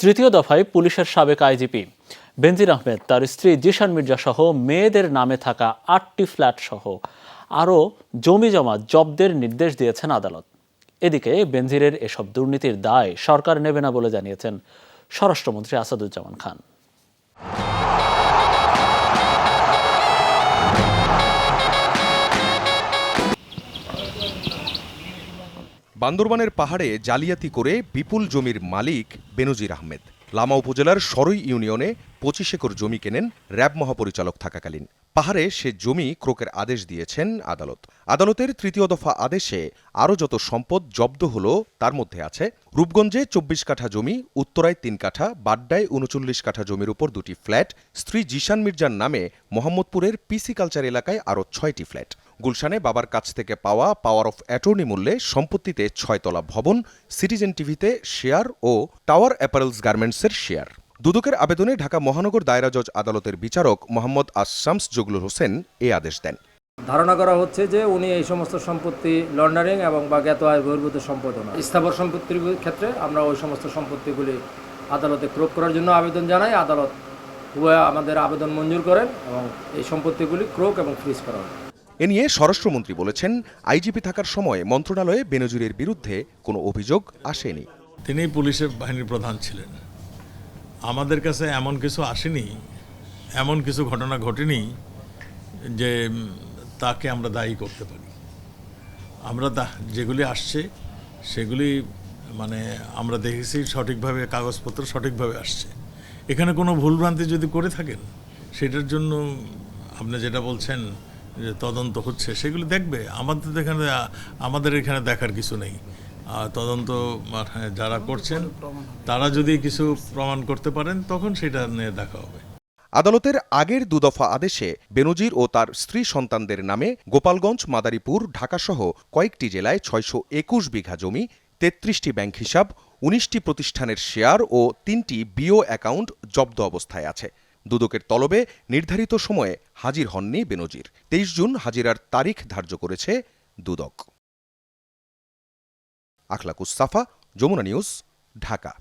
তৃতীয় দফায় পুলিশের সাবেক আইজিপি বেনজির আহমেদ তার স্ত্রী জিশান মির্জা সহ মেয়েদের নামে থাকা ৮টি ফ্ল্যাট সহ আরও জমিজমা জব্দের নির্দেশ দিয়েছেন আদালত। এদিকে বেনজিরের এসব দুর্নীতির দায় সরকার নেবে না বলে জানিয়েছেন স্বরাষ্ট্রমন্ত্রী আসাদুজ্জামান খান। বান্দরবানের পাহাড়ে জালিয়াতি করে বিপুল জমির মালিক বেনজির আহমেদ লামা উপজেলার সরই ইউনিয়নে ২৫ একর জমি কেনেন র্যাব মহাপরিচালক থাকাকালীন। পাহাড়ে সে জমি ক্রোকের আদেশ দিয়েছেন আদালত। আদালতের তৃতীয় দফা আদেশে আরও যত সম্পদ জব্দ হল তার মধ্যে আছে রূপগঞ্জে ২৪ কাঠা জমি, উত্তরায় ৩ কাঠা, বাড্ডায় ৩৯ কাঠা জমির উপর ২টি ফ্ল্যাট, স্ত্রী জিশান মির্জার নামে মোহাম্মদপুরের পিসি কালচার এলাকায় আরও ৬টি ফ্ল্যাট, গুলশানে বাবার কাছ থেকে পাওয়া পাওয়ার অফ অ্যাটর্নি মূল্যে সম্পত্তিতে ৬তলা ভবন, সিটিজেন টিভিতে শেয়ার ও টাওয়ার অ্যাপারেলস গার্মেন্টসের শেয়ার। দুদকের আবেদনে ঢাকা মহানগর দায়রা জজ আদালতের বিচারক মোহাম্মদ আশামস জগলুল হোসেন এ আদেশ দেন। ধারণা করা হচ্ছে যে উনি এই সমস্ত সম্পত্তি লন্ডারিং এবং বা জ্ঞাত আয় বহির্ভূত সম্পদ নয়। স্থাবর সম্পত্তির ক্ষেত্রে আমরা ওই সমস্ত সম্পত্তিগুলি আদালতে ক্রোক করার জন্য আবেদন জানাই। আদালত উভয় আমাদের আবেদন মঞ্জুর করেন এবং এই সম্পত্তিগুলি ক্রোক এবং ফ্রিজ করা হয়। এ নিয়ে স্বরাষ্ট্রমন্ত্রী বলেছেন, আইজিপি থাকার সময় মন্ত্রণালয়ে বেনজিরের বিরুদ্ধে কোনো অভিযোগ আসেনি। তিনি পুলিশের বাহিনীর প্রধান ছিলেন। আমাদের কাছে এমন কিছু আসেনি, এমন কিছু ঘটনা ঘটেনি যে তাকে আমরা দায়ী করতে পারি। আমরা যেগুলি আসছে সেগুলি আমরা দেখেছি সঠিকভাবে, কাগজপত্র সঠিকভাবে আসছে। এখানে কোনো ভুলভ্রান্তি যদি করে থাকেন সেটার জন্য আপনি যেটা বলছেন যে তদন্ত হচ্ছে, সেগুলি দেখবে। আমাদের এখানে দেখার কিছু নেই। তদন্ত যারা করছেন তারা যদি কিছু প্রমাণ করতে পারেন তখন সেটা নিয়ে দেখা হবে। আদালতের আগের দুদফা আদেশে বেনজির ও তার স্ত্রী সন্তানদের নামে গোপালগঞ্জ, মাদারীপুর, ঢাকাসহ কয়েকটি জেলায় ৬২১ বিঘা জমি, ৩৩টি ব্যাংক হিসাব, ১৯টি প্রতিষ্ঠানের শেয়ার ও ৩টি বিও অ্যাকাউন্ট জব্দ অবস্থায় আছে। দুদকের তলবে নির্ধারিত সময়ে হাজির হননি বেনজির। ২৩ জুন হাজিরার তারিখ ধার্য করেছে দুদক। আখলাকুস সাফা, যমুনা নিউজ, ঢাকা।